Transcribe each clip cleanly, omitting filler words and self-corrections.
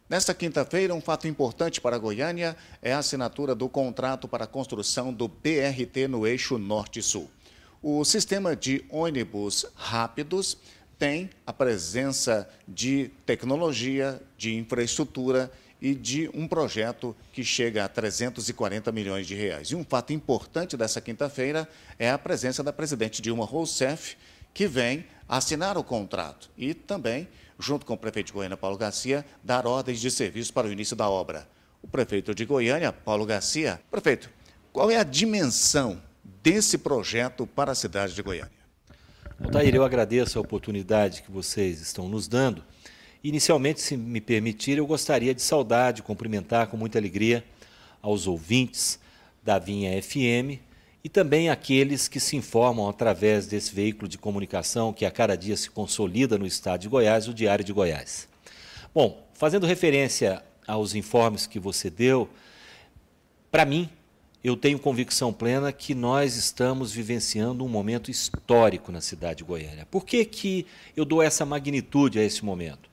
Nesta quinta-feira, um fato importante para Goiânia é a assinatura do contrato para a construção do BRT no eixo Norte-Sul. O sistema de ônibus rápidos tem a presença de tecnologia, de infraestrutura e de um projeto que chega a 340 milhões de reais. E um fato importante dessa quinta-feira é a presença da presidente Dilma Rousseff, que vem assinar o contrato e também, junto com o prefeito de Goiânia, Paulo Garcia, dar ordens de serviço para o início da obra. O prefeito de Goiânia, Paulo Garcia. Prefeito, qual é a dimensão desse projeto para a cidade de Goiânia? Odair, eu agradeço a oportunidade que vocês estão nos dando. Inicialmente, se me permitir, eu gostaria de saudar, de cumprimentar com muita alegria aos ouvintes da Vinha FM e também aqueles que se informam através desse veículo de comunicação que a cada dia se consolida no estado de Goiás, o Diário de Goiás. Bom, fazendo referência aos informes que você deu, para mim, eu tenho convicção plena que nós estamos vivenciando um momento histórico na cidade de Goiânia. Por que eu dou essa magnitude a esse momento?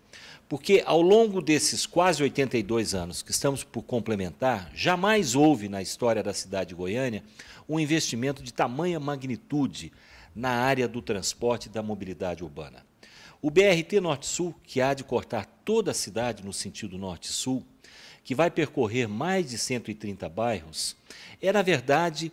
Porque ao longo desses quase 82 anos que estamos por complementar, jamais houve na história da cidade de Goiânia um investimento de tamanha magnitude na área do transporte e da mobilidade urbana. O BRT Norte-Sul, que há de cortar toda a cidade no sentido Norte-Sul, que vai percorrer mais de 130 bairros, é, na verdade,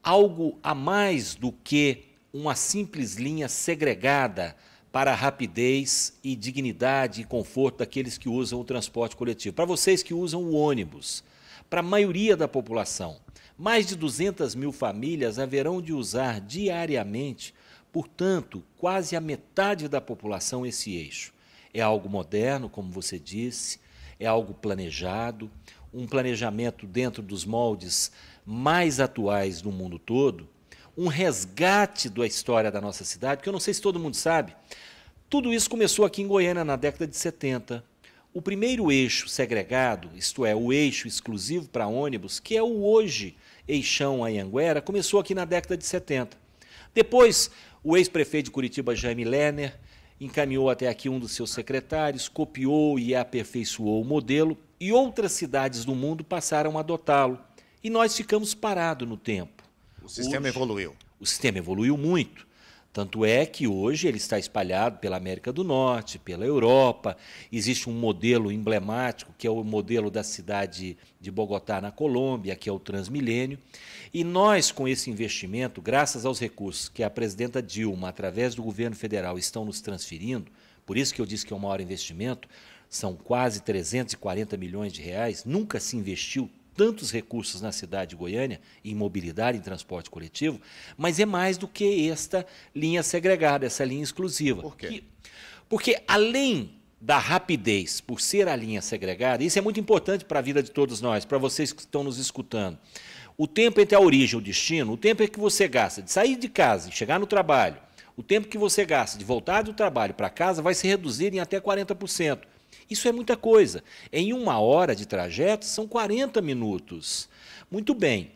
algo a mais do que uma simples linha segregada para a rapidez e dignidade e conforto daqueles que usam o transporte coletivo. Para vocês que usam o ônibus, para a maioria da população, mais de 200 mil famílias haverão de usar diariamente, portanto, quase a metade da população esse eixo. É algo moderno, como você disse, é algo planejado, um planejamento dentro dos moldes mais atuais do mundo todo, um resgate da história da nossa cidade, porque eu não sei se todo mundo sabe, tudo isso começou aqui em Goiânia na década de 70. O primeiro eixo segregado, isto é, o eixo exclusivo para ônibus, que é o hoje eixão Anhanguera, começou aqui na década de 70. Depois, o ex-prefeito de Curitiba, Jaime Lerner, encaminhou até aqui um dos seus secretários, copiou e aperfeiçoou o modelo, e outras cidades do mundo passaram a adotá-lo. E nós ficamos parados no tempo. O sistema evoluiu. O sistema evoluiu muito. Tanto é que hoje ele está espalhado pela América do Norte, pela Europa. Existe um modelo emblemático, que é o modelo da cidade de Bogotá, na Colômbia, que é o Transmilênio. E nós, com esse investimento, graças aos recursos que a presidenta Dilma, através do governo federal, estão nos transferindo, por isso que eu disse que é o maior investimento, são quase 340 milhões de reais, nunca se investiu tantos recursos na cidade de Goiânia, em mobilidade, em transporte coletivo, mas é mais do que esta linha segregada, essa linha exclusiva. Por quê? Porque além da rapidez, por ser a linha segregada, isso é muito importante para a vida de todos nós, para vocês que estão nos escutando. O tempo entre a origem e o destino, o tempo que você gasta de sair de casa e chegar no trabalho, o tempo que você gasta de voltar do trabalho para casa vai se reduzir em até 40%. Isso é muita coisa. Em 1 hora de trajeto, são 40 minutos. Muito bem.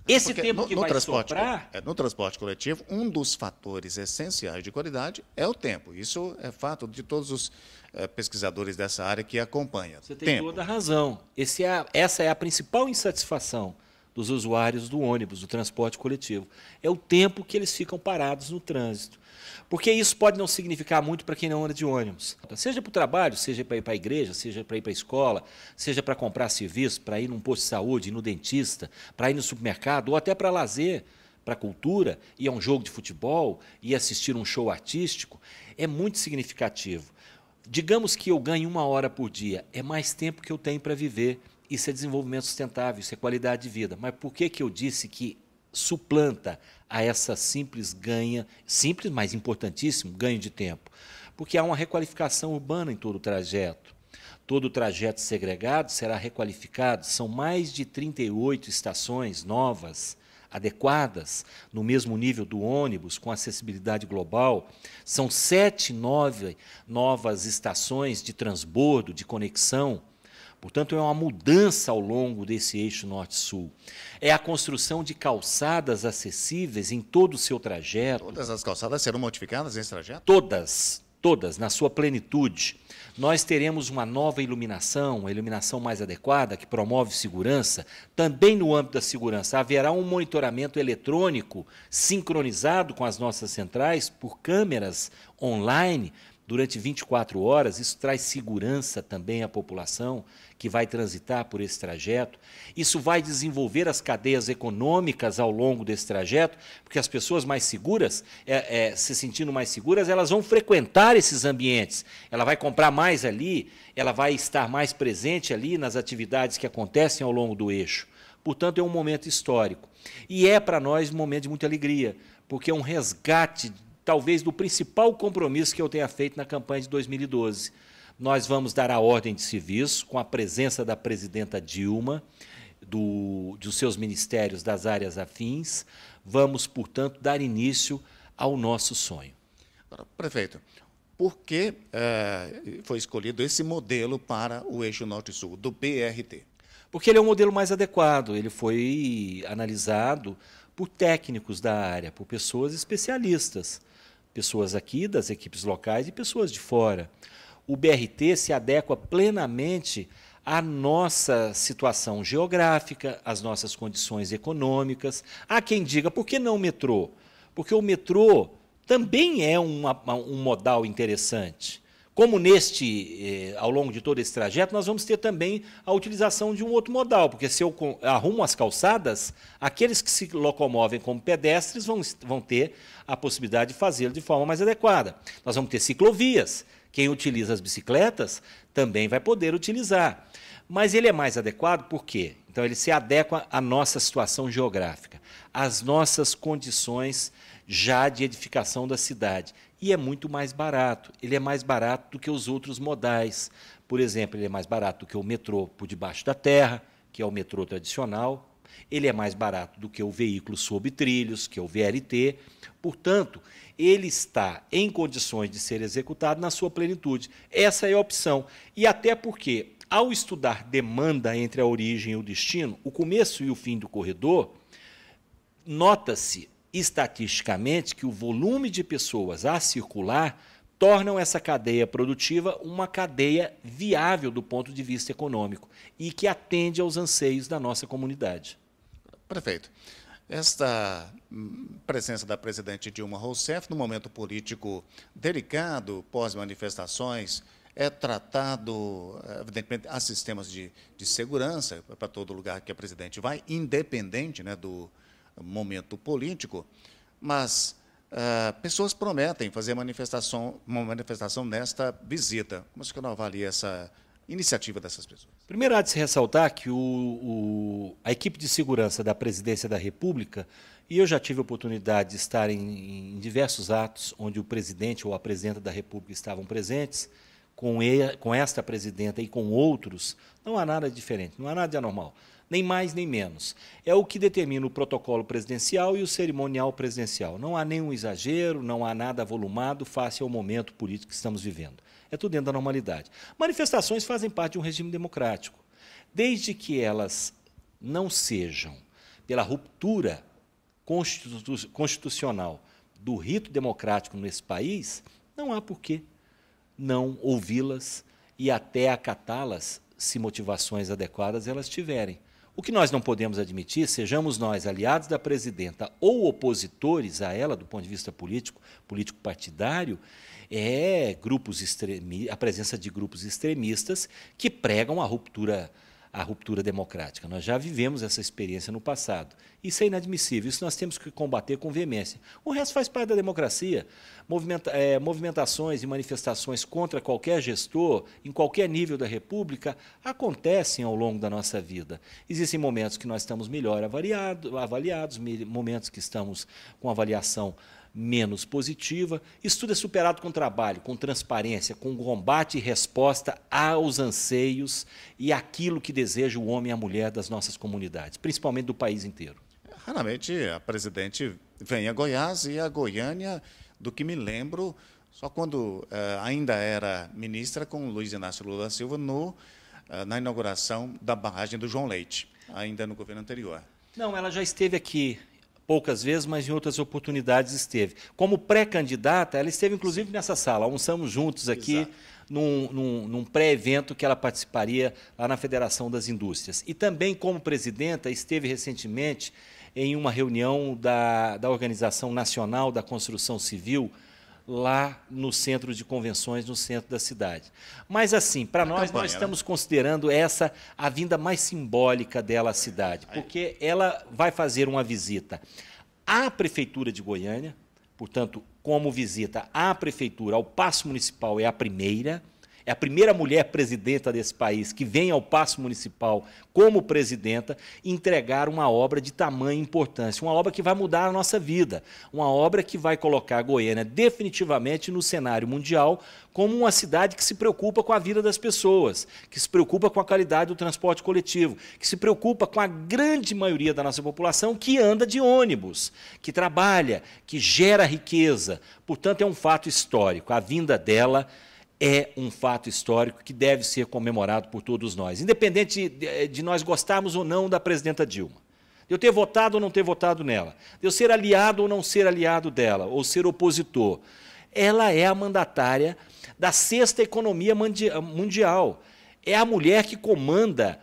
Esse tempo que vai sobrar... No transporte coletivo, um dos fatores essenciais de qualidade é o tempo. Isso é fato de todos os pesquisadores dessa área que acompanham. Você tem toda a razão. Essa é a principal insatisfação dos usuários do ônibus, do transporte coletivo. É o tempo que eles ficam parados no trânsito. Porque isso pode não significar muito para quem não anda de ônibus. Seja para o trabalho, seja para ir para a igreja, seja para ir para a escola, seja para comprar serviço, para ir num posto de saúde, ir no dentista, para ir no supermercado, ou até para lazer, para cultura, ir a um jogo de futebol, ir assistir um show artístico, é muito significativo. Digamos que eu ganho 1 hora por dia, é mais tempo que eu tenho para viver. Isso é desenvolvimento sustentável, isso é qualidade de vida. Mas por que eu disse que suplanta a essa simples, mas importantíssimo, ganho de tempo? Porque há uma requalificação urbana em todo o trajeto. Todo o trajeto segregado será requalificado. São mais de 38 estações novas, adequadas, no mesmo nível do ônibus, com acessibilidade global. São 7 novas estações de transbordo, de conexão. Portanto, é uma mudança ao longo desse eixo norte-sul. É a construção de calçadas acessíveis em todo o seu trajeto. Todas as calçadas serão modificadas nesse trajeto? Todas. todas, na sua plenitude. Nós teremos uma nova iluminação, uma iluminação mais adequada, que promove segurança. Também no âmbito da segurança, haverá um monitoramento eletrônico sincronizado com as nossas centrais por câmeras online durante 24 horas. Isso traz segurança também à população que vai transitar por esse trajeto. Isso vai desenvolver as cadeias econômicas ao longo desse trajeto, porque as pessoas mais seguras, se sentindo mais seguras, elas vão frequentar esses ambientes. Ela vai comprar mais ali, ela vai estar mais presente ali nas atividades que acontecem ao longo do eixo. Portanto, é um momento histórico. E é para nós um momento de muita alegria, porque é um resgate, talvez, do principal compromisso que eu tenha feito na campanha de 2012. Nós vamos dar a ordem de serviço com a presença da presidenta Dilma, dos seus ministérios das áreas afins. Vamos, portanto, dar início ao nosso sonho. Prefeito, por que foi escolhido esse modelo para o eixo Norte-Sul, do BRT? Porque ele é o modelo mais adequado, ele foi analisado por técnicos da área, por pessoas especialistas, pessoas aqui das equipes locais e pessoas de fora. O BRT se adequa plenamente à nossa situação geográfica, às nossas condições econômicas. Há quem diga, por que não o metrô? Porque o metrô também é um modal interessante. Como ao longo de todo esse trajeto, nós vamos ter também a utilização de um outro modal, porque se eu arrumo as calçadas, aqueles que se locomovem como pedestres vão ter a possibilidade de fazê-lo de forma mais adequada. Nós vamos ter ciclovias. Quem utiliza as bicicletas também vai poder utilizar. Mas ele é mais adequado por quê? Então, ele se adequa à nossa situação geográfica, às nossas condições já de edificação da cidade. E é muito mais barato. Ele é mais barato do que os outros modais. Por exemplo, ele é mais barato do que o metrô por debaixo da terra, que é o metrô tradicional. Ele é mais barato do que o veículo sob trilhos, que é o VLT. Portanto, ele está em condições de ser executado na sua plenitude. Essa é a opção. E até porque, ao estudar demanda entre a origem e o destino, o começo e o fim do corredor, nota-se estatisticamente que o volume de pessoas a circular tornam essa cadeia produtiva uma cadeia viável do ponto de vista econômico e que atende aos anseios da nossa comunidade. Prefeito, esta presença da presidente Dilma Rousseff, no momento político delicado, pós-manifestações, é tratado, evidentemente, há sistemas de segurança para todo lugar que a presidente vai, independente, né, do momento político, mas pessoas prometem fazer uma manifestação nesta visita. Como você avalia essa iniciativa dessas pessoas? Primeiro, há de se ressaltar que a equipe de segurança da Presidência da República, e eu já tive a oportunidade de estar em diversos atos onde o presidente ou a presidenta da República estavam presentes, com esta presidenta e com outros, não há nada de diferente, não há nada de anormal, nem mais nem menos. É o que determina o protocolo presidencial e o cerimonial presidencial. Não há nenhum exagero, não há nada avolumado face ao momento político que estamos vivendo. É tudo dentro da normalidade. Manifestações fazem parte de um regime democrático. Desde que elas não sejam pela ruptura constitucional do rito democrático nesse país, não há por que não ouvi-las e até acatá-las, se motivações adequadas elas tiverem. O que nós não podemos admitir, sejamos nós aliados da presidenta ou opositores a ela, do ponto de vista político-partidário, é a presença de grupos extremistas que pregam a ruptura democrática. Nós já vivemos essa experiência no passado. Isso é inadmissível, isso nós temos que combater com veemência. O resto faz parte da democracia. Movimentações e manifestações contra qualquer gestor, em qualquer nível da República, acontecem ao longo da nossa vida. Existem momentos que nós estamos melhor avaliados, momentos que estamos com avaliação menos positiva. Isso tudo é superado com trabalho, com transparência, com combate e resposta aos anseios e àquilo que deseja o homem e a mulher das nossas comunidades, principalmente do país inteiro. Raramente a presidente vem a Goiás e a Goiânia, do que me lembro, só quando ainda era ministra com Luiz Inácio Lula da Silva na inauguração da barragem do João Leite, ainda no governo anterior. Não, ela já esteve aqui poucas vezes, mas em outras oportunidades esteve. Como pré-candidata, ela esteve inclusive nessa sala, almoçamos juntos aqui num pré-evento que ela participaria lá na Federação das Indústrias. E também como presidenta esteve recentemente em uma reunião da Organização Nacional da Construção Civil, lá no centro de convenções, no centro da cidade. Mas, assim, para nós estamos considerando essa a vinda mais simbólica dela à cidade, porque ela vai fazer uma visita à Prefeitura de Goiânia, portanto, como visita à Prefeitura, ao Paço Municipal, é a primeira mulher presidenta desse país que vem ao Paço Municipal como presidenta entregar uma obra de tamanha importância, uma obra que vai mudar a nossa vida, uma obra que vai colocar a Goiânia definitivamente no cenário mundial como uma cidade que se preocupa com a vida das pessoas, que se preocupa com a qualidade do transporte coletivo, que se preocupa com a grande maioria da nossa população que anda de ônibus, que trabalha, que gera riqueza. Portanto, é um fato histórico. A vinda dela é um fato histórico que deve ser comemorado por todos nós, independente de nós gostarmos ou não da presidenta Dilma, de eu ter votado ou não ter votado nela, de eu ser aliado ou não ser aliado dela, ou ser opositor. Ela é a mandatária da sexta economia mundial. É a mulher que comanda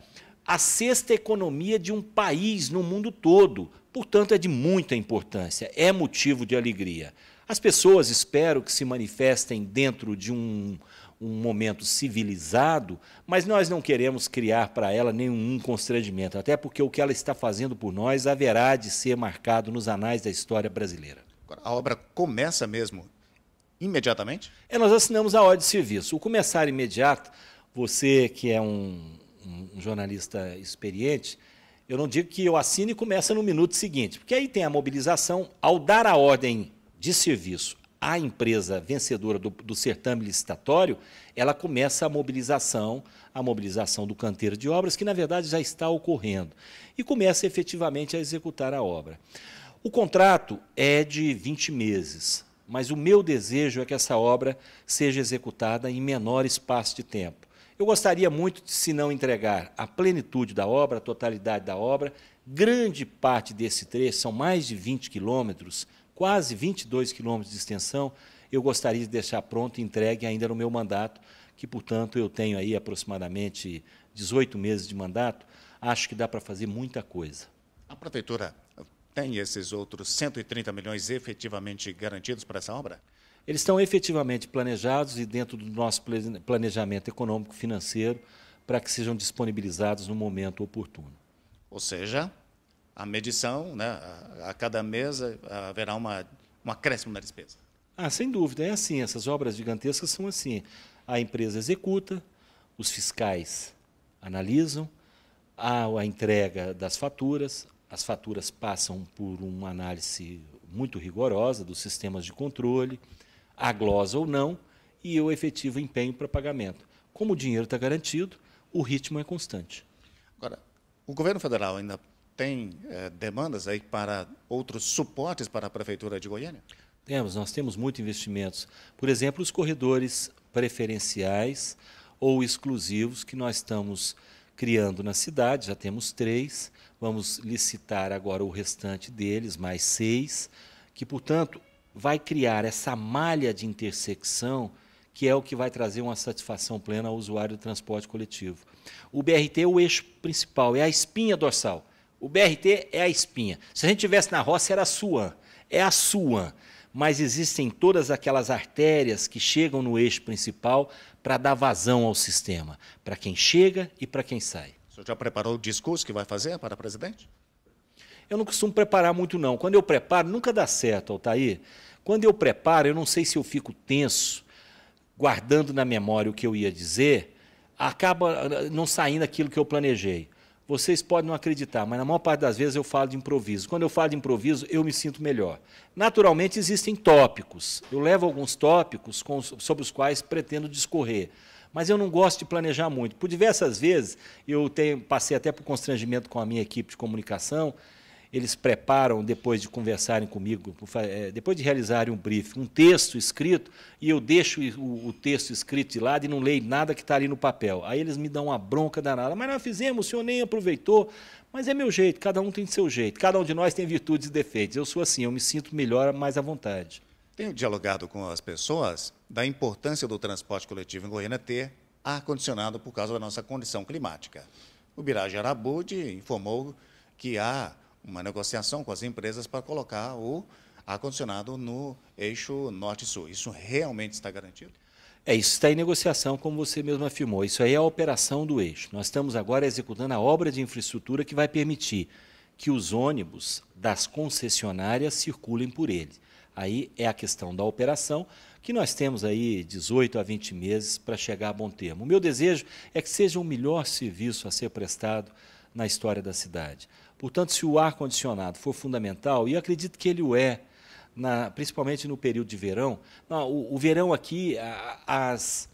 a sexta economia de um país no mundo todo. Portanto, é de muita importância, é motivo de alegria. As pessoas espero que se manifestem dentro de um momento civilizado, mas nós não queremos criar para ela nenhum constrangimento, até porque o que ela está fazendo por nós haverá de ser marcado nos anais da história brasileira. A obra começa mesmo imediatamente? Nós assinamos a ordem de serviço. O começar imediato, você que é um jornalista experiente, eu não digo que eu assine e começa no minuto seguinte, porque aí tem a mobilização. Ao dar a ordem de serviço à empresa vencedora do certame licitatório, ela começa a mobilização do canteiro de obras, que na verdade já está ocorrendo, e começa efetivamente a executar a obra. O contrato é de 20 meses, mas o meu desejo é que essa obra seja executada em menor espaço de tempo. Eu gostaria muito de, se não entregar a plenitude da obra, a totalidade da obra, grande parte desse trecho, são mais de 20 quilômetros, quase 22 quilômetros de extensão, eu gostaria de deixar pronto e entregue ainda no meu mandato, que, portanto, eu tenho aí aproximadamente 18 meses de mandato, acho que dá para fazer muita coisa. A Prefeitura tem esses outros 130 milhões efetivamente garantidos para essa obra? Eles estão efetivamente planejados e dentro do nosso planejamento econômico-financeiro para que sejam disponibilizados no momento oportuno. Ou seja, a medição, né, a cada mês haverá um acréscimo na despesa. Sem dúvida, é assim, essas obras gigantescas são assim. A empresa executa, os fiscais analisam, há a entrega das faturas, as faturas passam por uma análise muito rigorosa dos sistemas de controle, há glosa ou não, e o efetivo empenho para pagamento. Como o dinheiro está garantido, o ritmo é constante. Agora, o governo federal ainda tem demandas aí para outros suportes para a Prefeitura de Goiânia? Nós temos muitos investimentos. Por exemplo, os corredores preferenciais ou exclusivos que nós estamos criando na cidade, já temos 3, vamos licitar agora o restante deles, mais 6, que, portanto, vai criar essa malha de intersecção que é o que vai trazer uma satisfação plena ao usuário do transporte coletivo. O BRT é o eixo principal, é a espinha dorsal. O BRT é a espinha. Se a gente estivesse na roça, era a Suan. É a Suan. Mas existem todas aquelas artérias que chegam no eixo principal para dar vazão ao sistema, para quem chega e para quem sai. O senhor já preparou o discurso que vai fazer para o presidente? Eu não costumo preparar muito, não. Quando eu preparo, nunca dá certo, Altair. Quando eu preparo, eu não sei se eu fico tenso, guardando na memória o que eu ia dizer, acaba não saindo aquilo que eu planejei. Vocês podem não acreditar, mas na maior parte das vezes eu falo de improviso. Quando eu falo de improviso, eu me sinto melhor. Naturalmente, existem tópicos. Eu levo alguns tópicos sobre os quais pretendo discorrer. Mas eu não gosto de planejar muito. Por diversas vezes, passei até por constrangimento com a minha equipe de comunicação, eles preparam, depois de conversarem comigo, depois de realizarem um briefing, um texto escrito, e eu deixo o texto escrito de lado e não leio nada que está ali no papel. Aí eles me dão uma bronca danada. Mas nós fizemos, o senhor nem aproveitou. Mas é meu jeito, cada um tem seu jeito. Cada um de nós tem virtudes e defeitos. Eu sou assim, eu me sinto melhor, mais à vontade. Tenho dialogado com as pessoas da importância do transporte coletivo em Goiânia ter ar-condicionado por causa da nossa condição climática. O Biraj Arabudi informou que há uma negociação com as empresas para colocar o ar-condicionado no eixo norte-sul. Isso realmente está garantido? Isso está em negociação, como você mesmo afirmou. Isso aí é a operação do eixo. Nós estamos agora executando a obra de infraestrutura que vai permitir que os ônibus das concessionárias circulem por ele. Aí é a questão da operação, que nós temos aí 18 a 20 meses para chegar a bom termo. O meu desejo é que seja o melhor serviço a ser prestado na história da cidade. Portanto, se o ar-condicionado for fundamental, e acredito que ele o é, principalmente no período de verão, o verão aqui, as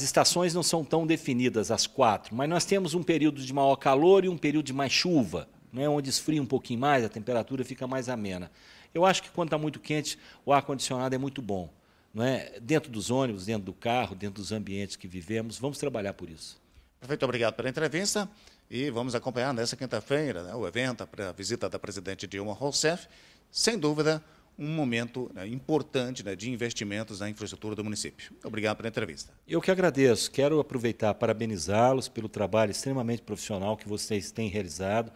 estações não são tão definidas, as 4, mas nós temos um período de maior calor e um período de mais chuva, né, onde esfria um pouquinho mais, a temperatura fica mais amena. Eu acho que quando está muito quente, o ar-condicionado é muito bom. Não é? Dentro dos ônibus, dentro do carro, dentro dos ambientes que vivemos, vamos trabalhar por isso. Prefeito, obrigado pela entrevista e vamos acompanhar nessa quinta-feira, né, o evento, a visita da presidente Dilma Rousseff, sem dúvida, um momento, né, importante, né, de investimentos na infraestrutura do município. Obrigado pela entrevista. Eu que agradeço. Quero aproveitar para parabenizá-los pelo trabalho extremamente profissional que vocês têm realizado,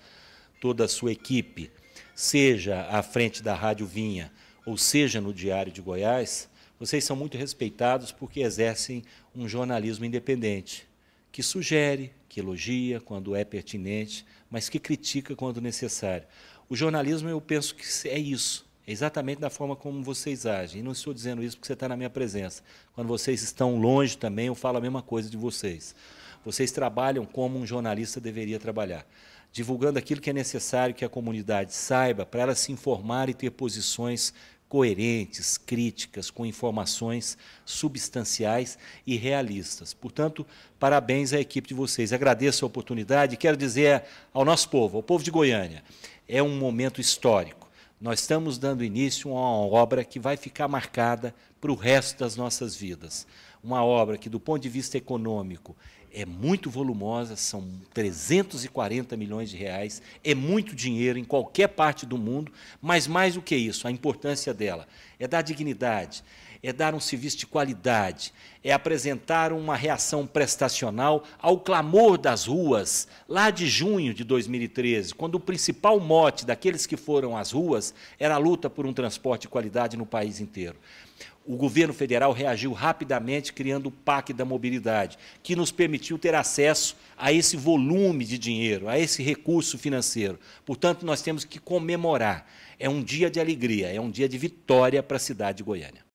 toda a sua equipe, seja à frente da Rádio Vinha ou seja no Diário de Goiás. Vocês são muito respeitados porque exercem um jornalismo independente, que sugere, que elogia quando é pertinente, mas que critica quando necessário. O jornalismo, eu penso que é isso, é exatamente da forma como vocês agem. E não estou dizendo isso porque você está na minha presença. Quando vocês estão longe também, eu falo a mesma coisa de vocês. Vocês trabalham como um jornalista deveria trabalhar, divulgando aquilo que é necessário que a comunidade saiba para ela se informar e ter posições coerentes, críticas, com informações substanciais e realistas. Portanto, parabéns à equipe de vocês. Agradeço a oportunidade e quero dizer ao nosso povo, ao povo de Goiânia, é um momento histórico. Nós estamos dando início a uma obra que vai ficar marcada para o resto das nossas vidas. Uma obra que, do ponto de vista econômico, é muito volumosa, são 340 milhões de reais, é muito dinheiro em qualquer parte do mundo, mas mais do que isso, a importância dela é dar dignidade, é dar um serviço de qualidade, é apresentar uma reação prestacional ao clamor das ruas, lá de junho de 2013, quando o principal mote daqueles que foram às ruas era a luta por um transporte de qualidade no país inteiro. O governo federal reagiu rapidamente, criando o PAC da mobilidade, que nos permitiu ter acesso a esse volume de dinheiro, a esse recurso financeiro. Portanto, nós temos que comemorar. É um dia de alegria, é um dia de vitória para a cidade de Goiânia.